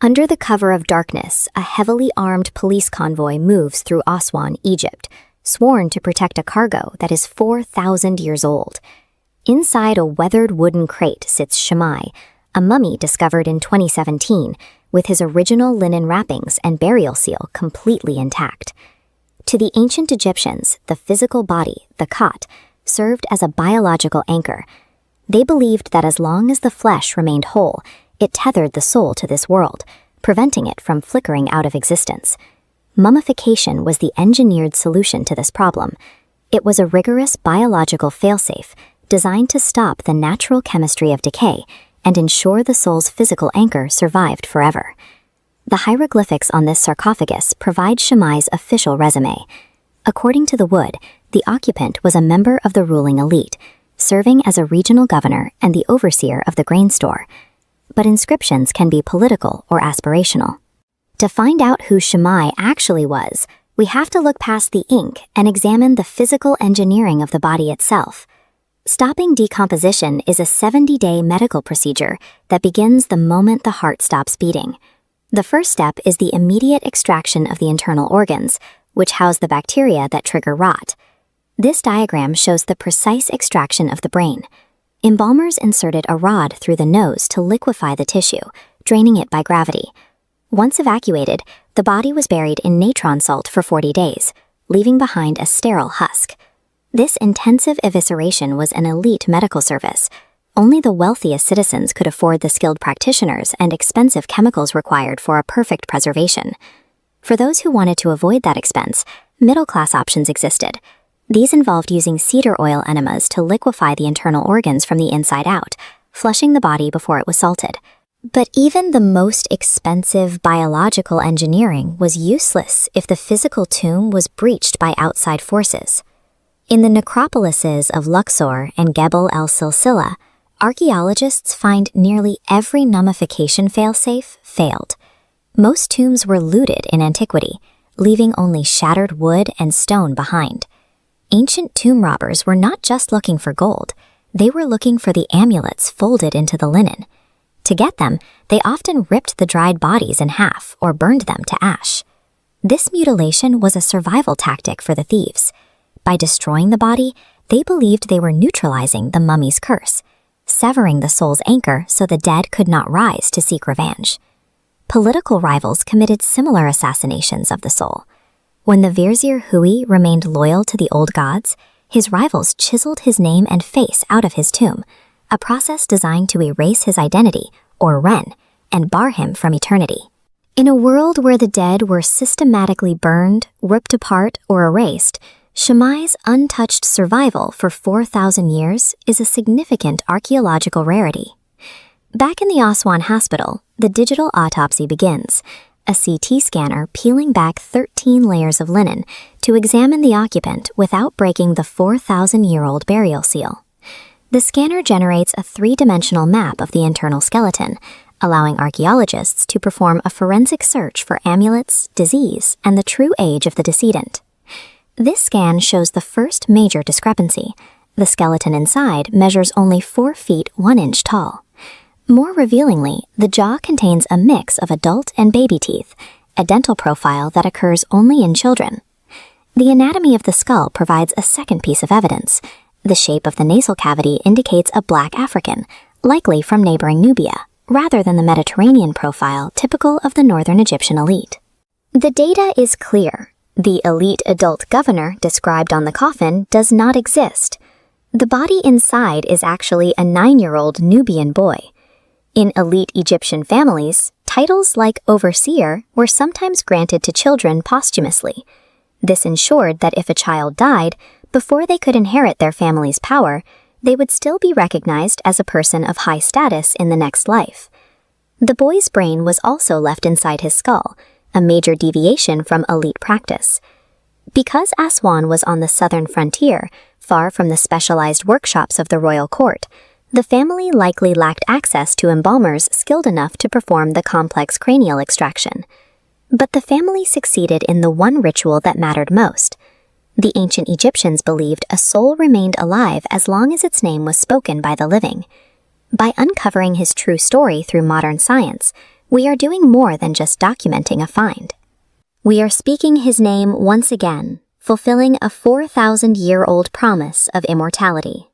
Under the cover of darkness, a heavily armed police convoy moves through Aswan, Egypt, sworn to protect a cargo that is 4,000 years old. Inside a weathered wooden crate sits Shemai, a mummy discovered in 2017, with his original linen wrappings and burial seal completely intact. To the ancient Egyptians, the physical body, the khat, served as a biological anchor. They believed that as long as the flesh remained whole, it tethered the soul to this world, preventing it from flickering out of existence. Mummification was the engineered solution to this problem. It was a rigorous biological failsafe designed to stop the natural chemistry of decay and ensure the soul's physical anchor survived forever. The hieroglyphics on this sarcophagus provide Shemai's official resume. According to the wood, the occupant was a member of the ruling elite, serving as a regional governor and the overseer of the grain store. But inscriptions can be political or aspirational. To find out who Shemai actually was, we have to look past the ink and examine the physical engineering of the body itself. Stopping decomposition is a 70-day medical procedure that begins the moment the heart stops beating. The first step is the immediate extraction of the internal organs, which house the bacteria that trigger rot. This diagram shows the precise extraction of the brain. Embalmers inserted a rod through the nose to liquefy the tissue, draining it by gravity. Once evacuated, the body was buried in natron salt for 40 days, leaving behind a sterile husk. This intensive evisceration was an elite medical service. Only the wealthiest citizens could afford the skilled practitioners and expensive chemicals required for a perfect preservation. For those who wanted to avoid that expense, middle-class options existed. These involved using cedar oil enemas to liquefy the internal organs from the inside out, flushing the body before it was salted. But even the most expensive biological engineering was useless if the physical tomb was breached by outside forces. In the necropolises of Luxor and Gebel el-Silsila, archaeologists find nearly every mummification failsafe failed. Most tombs were looted in antiquity, leaving only shattered wood and stone behind. Ancient tomb robbers were not just looking for gold, they were looking for the amulets folded into the linen. To get them, they often ripped the dried bodies in half or burned them to ash. This mutilation was a survival tactic for the thieves. By destroying the body, they believed they were neutralizing the mummy's curse, severing the soul's anchor so the dead could not rise to seek revenge. Political rivals committed similar assassinations of the soul. When the Vizier Huy remained loyal to the old gods, his rivals chiseled his name and face out of his tomb, a process designed to erase his identity, or ren, and bar him from eternity. In a world where the dead were systematically burned, ripped apart, or erased, Shemai's untouched survival for 4,000 years is a significant archaeological rarity. Back in the Aswan hospital, the digital autopsy begins, a CT scanner peeling back 13 layers of linen to examine the occupant without breaking the 4,000-year-old burial seal. The scanner generates a three-dimensional map of the internal skeleton, allowing archaeologists to perform a forensic search for amulets, disease, and the true age of the decedent. This scan shows the first major discrepancy. The skeleton inside measures only 4 feet 1 inch tall. More revealingly, the jaw contains a mix of adult and baby teeth, a dental profile that occurs only in children. The anatomy of the skull provides a second piece of evidence. The shape of the nasal cavity indicates a black African, likely from neighboring Nubia, rather than the Mediterranean profile typical of the northern Egyptian elite. The data is clear. The elite adult governor described on the coffin does not exist. The body inside is actually a 9-year-old Nubian boy. In elite Egyptian families, titles like overseer were sometimes granted to children posthumously. This ensured that if a child died, before they could inherit their family's power, they would still be recognized as a person of high status in the next life. The boy's brain was also left inside his skull, a major deviation from elite practice. Because Aswan was on the southern frontier, far from the specialized workshops of the royal court, the family likely lacked access to embalmers skilled enough to perform the complex cranial extraction. But the family succeeded in the one ritual that mattered most. The ancient Egyptians believed a soul remained alive as long as its name was spoken by the living. By uncovering his true story through modern science, we are doing more than just documenting a find. We are speaking his name once again, fulfilling a 4,000-year-old promise of immortality.